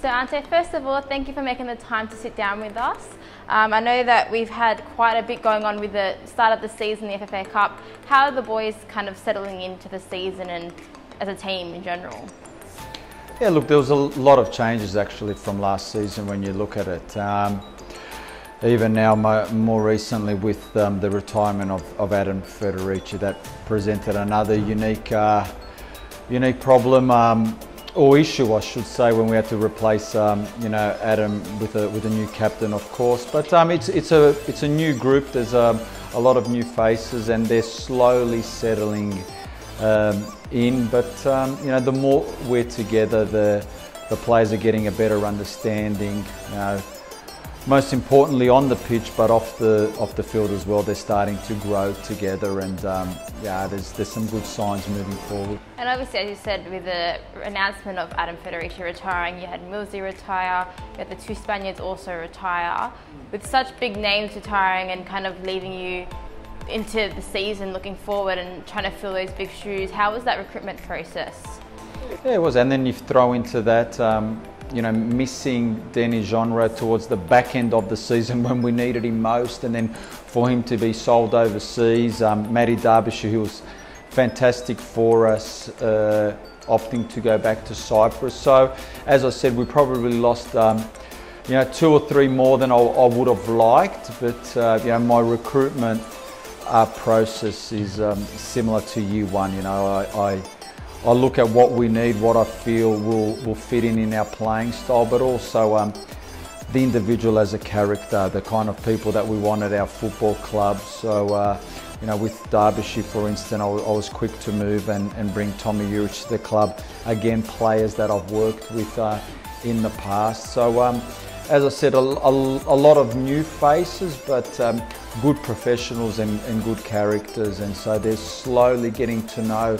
So Ante, first of all, thank you for making the time to sit down with us. I know that we've had quite a bit going on with the start of the season, the FFA Cup. How are the boys kind of settling into the season and as a team in general? Yeah, look, there was a lot of changes actually from last season when you look at it. Even now, more recently with the retirement of Adam Federici, that presented another unique problem or issue, I should say, when we had to replace Adam with a new captain, of course. But it's a new group. There's a lot of new faces, and they're slowly settling in. But the more we're together, the players are getting a better understanding. Most importantly on the pitch, but off the field as well, they're starting to grow together, and there's some good signs moving forward. And obviously, as you said, with the announcement of Adam Federici retiring, you had Millsy retire, you had the two Spaniards also retire. With such big names retiring and kind of leaving you into the season looking forward and trying to fill those big shoes, how was that recruitment process? Yeah, it was, and then you throw into that missing Danny Genre towards the back end of the season when we needed him most, and then for him to be sold overseas. Matty Derbyshire, who was fantastic for us, opting to go back to Cyprus. So, as I said, we probably lost two or three more than I would have liked, but my recruitment process is similar to you one. I look at what we need, what I feel will fit in our playing style, but also the individual as a character, the kind of people that we want at our football club. So, with Derbyshire, for instance, I was quick to move and bring Tommy Juric to the club. Again, players that I've worked with in the past. So, as I said, a lot of new faces, but good professionals and good characters. And so they're slowly getting to know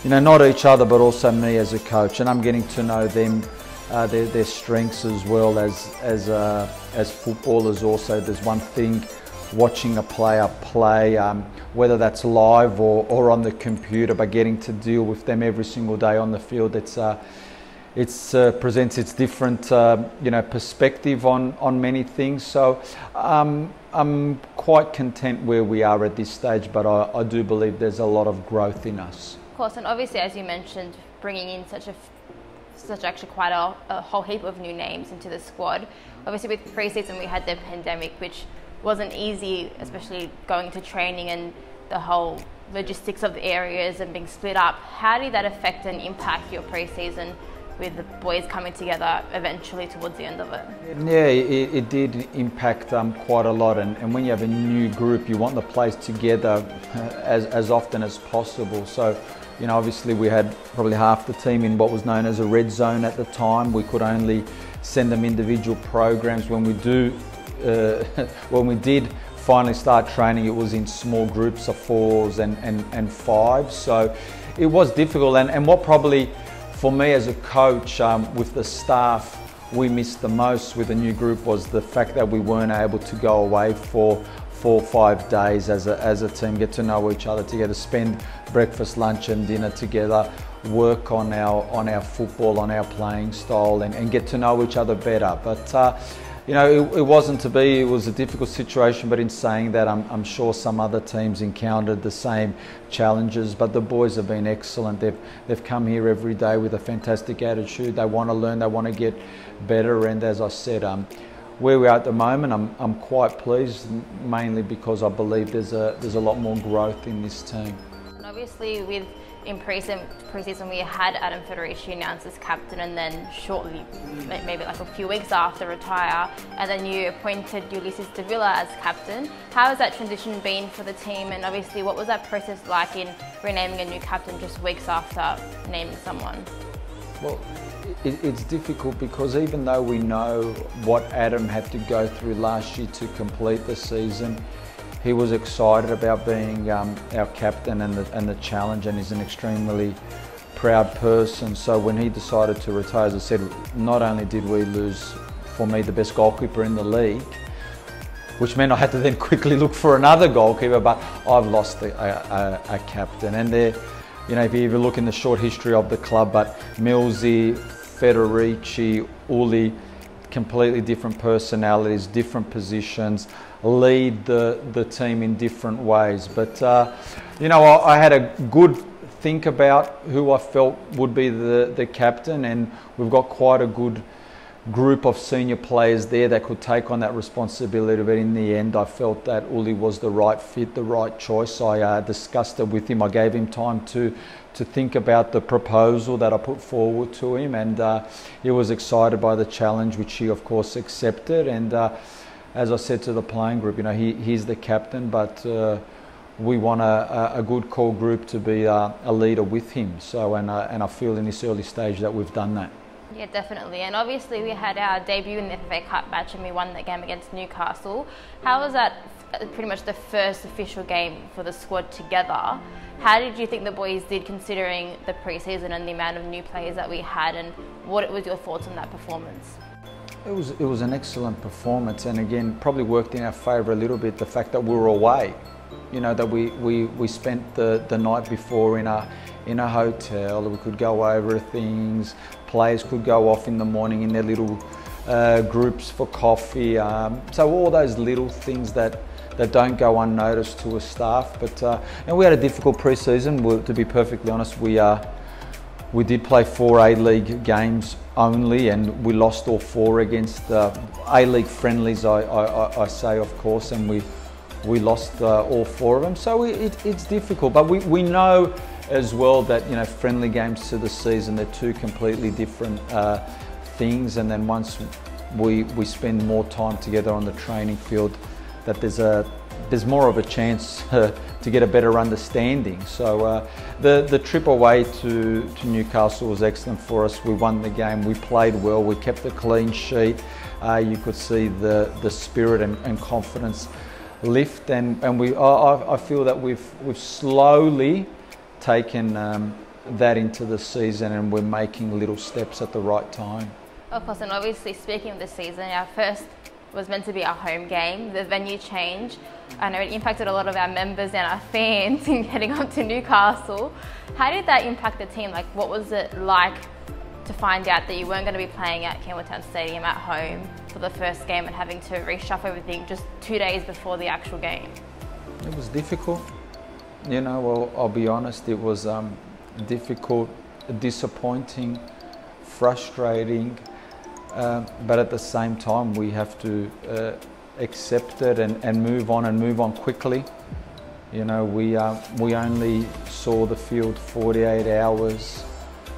not each other, but also me as a coach, and I'm getting to know them, their strengths as well as footballers. Also, there's one thing watching a player play, whether that's live or on the computer, but getting to deal with them every single day on the field. It presents its different perspective on many things. So I'm quite content where we are at this stage, but I do believe there's a lot of growth in us. Of course, and obviously, as you mentioned, bringing in such actually quite a whole heap of new names into the squad. Obviously, with pre-season, we had the pandemic, which wasn't easy, especially going to training and the whole logistics of the areas and being split up. How did that affect and impact your pre-season with the boys coming together eventually towards the end of it? Yeah, it did impact quite a lot, and when you have a new group, you want the players together as often as possible. So, obviously we had probably half the team in what was known as a red zone at the time. We could only send them individual programs. When we did finally start training, it was in small groups of 4s and 5s. So it was difficult, and what probably for me as a coach, with the staff, we missed the most with the new group was the fact that we weren't able to go away for 4 or 5 days as a team, get to know each other together, spend breakfast, lunch and dinner together, work on our football, on our playing style, and get to know each other better. But it wasn't to be. It was a difficult situation, but in saying that, I'm sure some other teams encountered the same challenges, but the boys have been excellent. They've come here every day with a fantastic attitude. They want to learn, they want to get better, and as I said, where we are at the moment, I'm quite pleased, mainly because I believe there's a lot more growth in this team. And obviously, in pre-season we had Adam Federici announced as captain, and then shortly, maybe like a few weeks after, retire, and then you appointed Ulises Davila as captain. How has that transition been for the team, and obviously what was that process like in renaming a new captain just weeks after naming someone? Well, it's difficult because even though we know what Adam had to go through last year to complete the season, he was excited about being our captain and the challenge, and he's an extremely proud person. So when he decided to retire, as I said, not only did we lose, for me, the best goalkeeper in the league, which meant I had to then quickly look for another goalkeeper, but I've lost a captain. And there, if you even look in the short history of the club, but Millsy, Federici, Uli, completely different personalities, different positions, lead the team in different ways. But, you know, I had a good think about who I felt would be the captain, and we've got quite a good group of senior players there that could take on that responsibility. But in the end, I felt that Uli was the right fit, the right choice. I discussed it with him. I gave him time to think about the proposal that I put forward to him, and he was excited by the challenge, which he of course accepted. And as I said to the playing group, you know, he's the captain, but we want a good core group to be a leader with him. So, and I feel in this early stage that we've done that. Yeah, definitely. And obviously we had our debut in the FA Cup match and we won that game against Newcastle. How was that pretty much the first official game for the squad together? How did you think the boys did, considering the pre-season and the amount of new players that we had, and what was your thoughts on that performance? It was an excellent performance, and again probably worked in our favour a little bit, the fact that we were away. You know, that we spent the night before in a hotel. We could go over things. Players could go off in the morning in their little groups for coffee. So all those little things that don't go unnoticed to a staff. But and we had a difficult pre-season. To be perfectly honest, we did play 4 A-League games only, and we lost all 4 against A-League friendlies. I say, of course, and we lost all 4 of them. So it's difficult, but we know as well that, you know, friendly games to the season, they're 2 completely different things. And then once we spend more time together on the training field, that there's more of a chance to get a better understanding. So the trip away to Newcastle was excellent for us. We won the game, we played well, we kept a clean sheet. You could see the spirit and confidence lift, and I feel that we've slowly taken that into the season, and we're making little steps at the right time. Of course, and obviously speaking of the season, our first was meant to be our home game. The venue change, I know it impacted a lot of our members and our fans in heading up to Newcastle. How did that impact the team? Like, what was it like to find out that you weren't going to be playing at Campbelltown Stadium at home for the first game and having to reshuffle everything just 2 days before the actual game? It was difficult. You know, well, I'll be honest, it was difficult, disappointing, frustrating, but at the same time we have to accept it and move on quickly. You know, we only saw the field 48 hours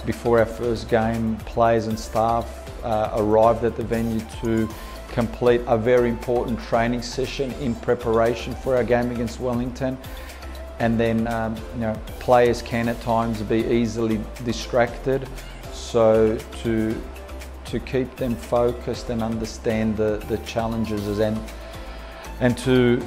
before our first game. Players and staff arrived at the venue to complete a very important training session in preparation for our game against Wellington. And then, you know, players can at times be easily distracted. So to keep them focused and understand the challenges and to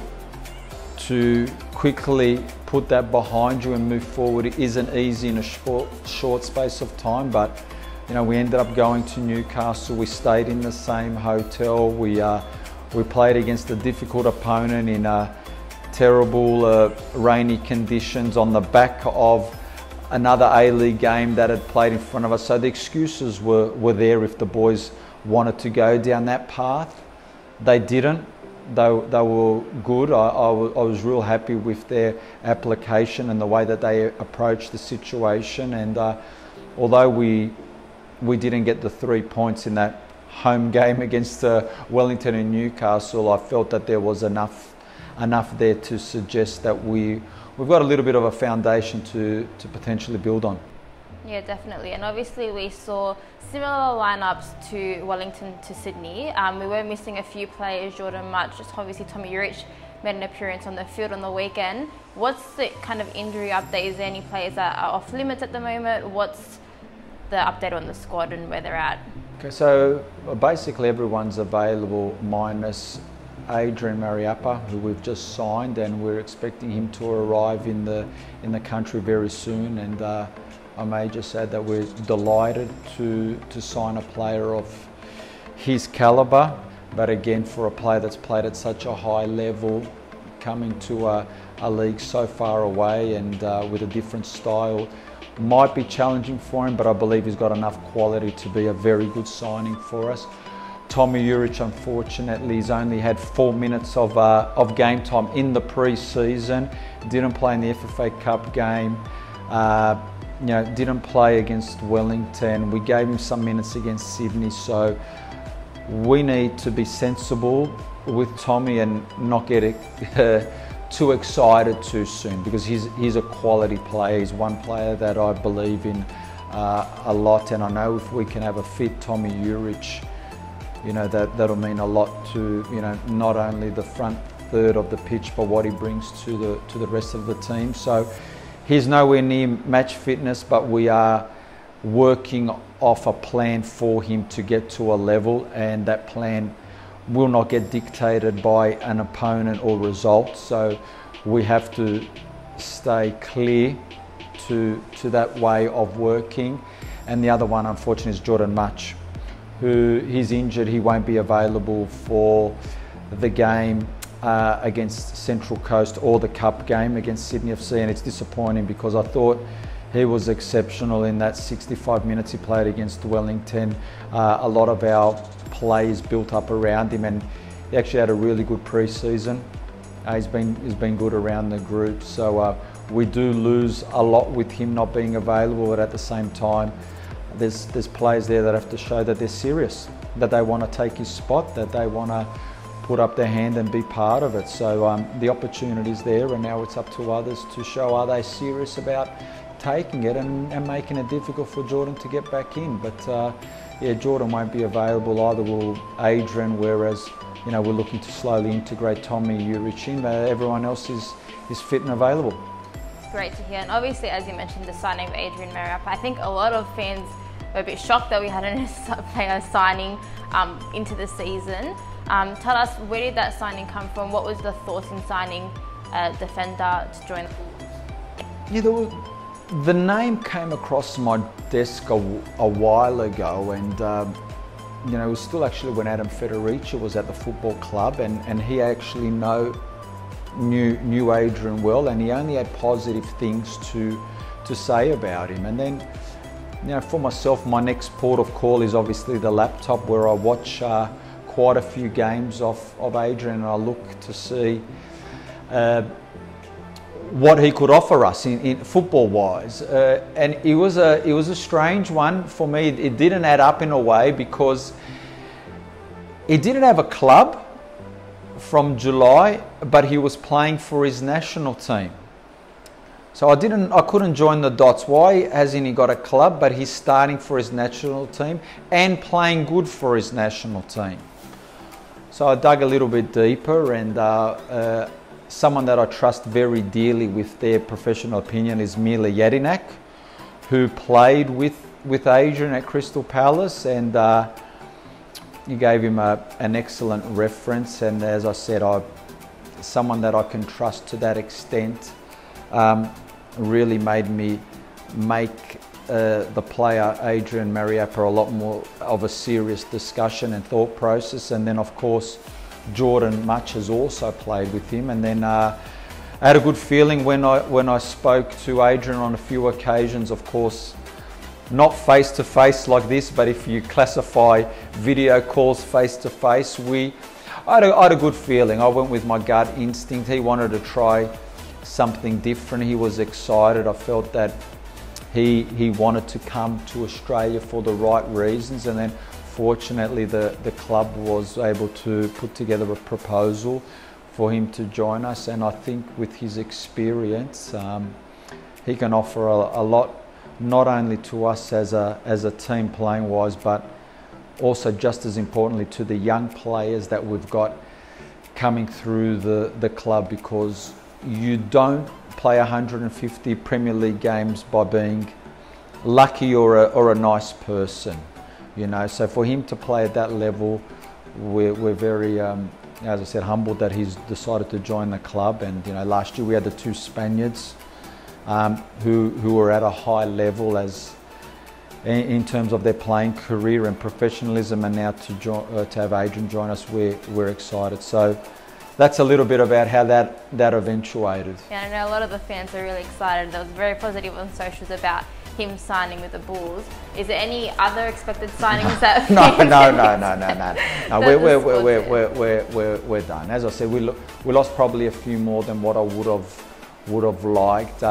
quickly put that behind you and move forward, it isn't easy in a short space of time. But, you know, we ended up going to Newcastle. We stayed in the same hotel. We played against a difficult opponent in terrible rainy conditions on the back of another A-League game that had played in front of us. So the excuses were there if the boys wanted to go down that path. They didn't. They were good. I was real happy with their application and the way that they approached the situation. And although we didn't get the 3 points in that home game against Wellington and Newcastle, I felt that there was enough there to suggest that we've got a little bit of a foundation to potentially build on. Yeah, definitely. And obviously we saw similar lineups to Wellington to Sydney. We were missing a few players. Jordan Much, just obviously Tommy Urich made an appearance on the field on the weekend. What's the kind of injury update? Is there any players that are off limits at the moment? What's the update on the squad and where they're at? Okay, so basically everyone's available minus Adrian Mariappa, who we've just signed, and we're expecting him to arrive in the country very soon. And I may just add that we're delighted to sign a player of his calibre, but again, for a player that's played at such a high level, coming to a league so far away and with a different style, might be challenging for him, but I believe he's got enough quality to be a very good signing for us. Tommy Juric, unfortunately, he's only had 4 minutes of game time in the pre-season. Didn't play in the FFA Cup game. Didn't play against Wellington. We gave him some minutes against Sydney, so we need to be sensible with Tommy and not get too excited too soon, because he's a quality player. He's one player that I believe in a lot, and I know if we can have a fit Tommy Juric, that'll mean a lot to not only the front third of the pitch, but what he brings to the rest of the team. So he's nowhere near match fitness, but we are working off a plan for him to get to a level, and that plan will not get dictated by an opponent or result. So we have to stay clear to that way of working. And the other one, unfortunately, is Jordan Mutch, who he's injured. He won't be available for the game against Central Coast or the Cup game against Sydney FC, and it's disappointing because I thought he was exceptional in that 65 minutes he played against Wellington. A lot of our plays built up around him, and he actually had a really good pre-season. He's been good around the group, so we do lose a lot with him not being available, but at the same time there's players there that have to show that they're serious, that they want to take his spot, that they want to put up their hand and be part of it. So the opportunity's there, and now it's up to others to show, are they serious about taking it and making it difficult for Jordan to get back in. But Jordan won't be available, either will Adrian, whereas we're looking to slowly integrate Tommy Juric in. Everyone else is fit and available. It's great to hear, and obviously, as you mentioned, the signing of Adrian Mariappa, I think a lot of fans were a bit shocked that we had a player signing into the season. Tell us, where did that signing come from? What was the thoughts in signing a defender to join the pool? The name came across my desk a while ago, and it was still actually when Adam Federici was at the football club, and he actually knew Adrian well, and he only had positive things to say about him. And then, for myself, my next port of call is obviously the laptop, where I watch quite a few games of Adrian, and I look to see what he could offer us in football-wise, and it was a strange one for me. It didn't add up in a way, because he didn't have a club from July, but he was playing for his national team. So I couldn't join the dots. Why hasn't he got a club, but he's starting for his national team and playing good for his national team? So I dug a little bit deeper, and someone that I trust very dearly with their professional opinion is Mile Jedinak, who played with Adrian at Crystal Palace, and he gave him an excellent reference. And as I said, someone that I can trust to that extent, really made me make the player Adrian Mariappa a lot more of a serious discussion and thought process. And then, of course, Jordan Mutch has also played with him, and then I had a good feeling when I spoke to Adrian on a few occasions. Of course, not face to face like this, but if you classify video calls face to face, I had a good feeling. I went with my gut instinct. He wanted to try something different. He was excited. I felt that he wanted to come to Australia for the right reasons, and then fortunately the club was able to put together a proposal for him to join us. And I think with his experience, he can offer a lot, not only to us as a team playing wise, but also just as importantly to the young players that we've got coming through the club, because you don't play 150 Premier League games by being lucky or a nice person. So for him to play at that level, we're very, as I said, humbled that he's decided to join the club. And last year we had the two Spaniards who were at a high level in terms of their playing career and professionalism, and now to have Adrian join us, we're excited. So that's a little bit about how that eventuated. Yeah, I know a lot of the fans are really excited. That was very positive on socials about him signing with the Bulls. Is there any other expected signings that? No. We're done. As I said, we lost probably a few more than what I would have liked.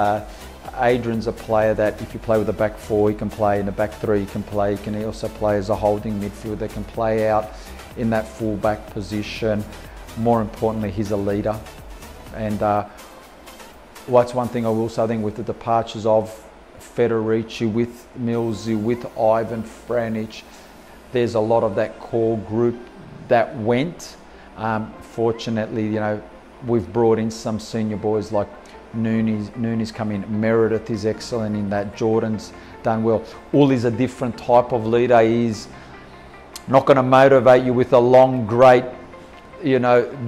Adrian's a player that if you play with a back four, he can play in the back three. He can also play as a holding midfielder. Can play out in that full back position. More importantly, he's a leader. And what's one thing I will say, I think with the departures of Federici, with Millsy, with Ivan Franic, there's a lot of that core group that went. Fortunately, we've brought in some senior boys like Nooney's come in, Meredith is excellent in that, Jordan's done well. Uli's a different type of leader. He's not going to motivate you with a long, great,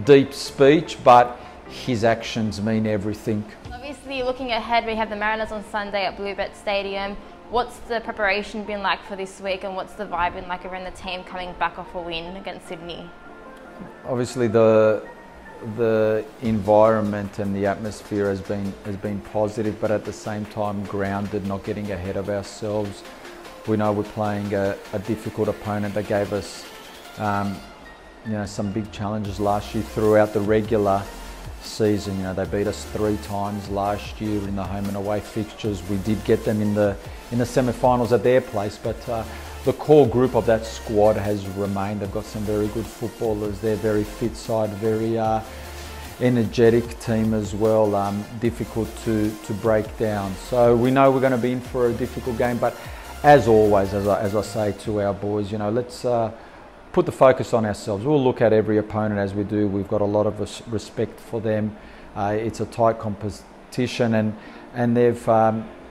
deep speech, but his actions mean everything. Obviously, looking ahead, we have the Mariners on Sunday at Bluebet Stadium. What's the preparation been like for this week, and what's the vibe been like around the team coming back off a win against Sydney? Obviously, the environment and the atmosphere has been positive, but at the same time grounded, not getting ahead of ourselves. We know we're playing a difficult opponent that gave us some big challenges last year throughout the regular season. They beat us 3 times last year in the home and away fixtures. We did get them in the semi-finals at their place, but the core group of that squad has remained. They've got some very good footballers. They're very fit side, very energetic team as well. Difficult to break down. So we know we're going to be in for a difficult game, but as always, as I say to our boys, let's put the focus on ourselves. We'll look at every opponent as we do. We've got a lot of respect for them. It's a tight competition, and they've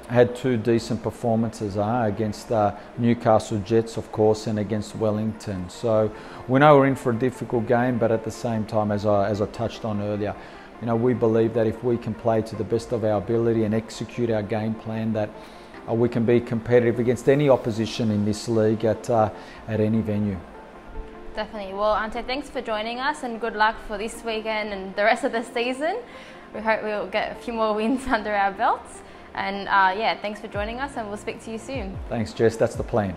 had 2 decent performances against Newcastle Jets, of course, and against Wellington. So we know we're in for a difficult game, but at the same time, as I touched on earlier, we believe that if we can play to the best of our ability and execute our game plan, that we can be competitive against any opposition in this league at any venue. Definitely. Well, Ante, thanks for joining us, and good luck for this weekend and the rest of the season. We hope we'll get a few more wins under our belts. And thanks for joining us, and we'll speak to you soon. Thanks, Jess. That's the plan.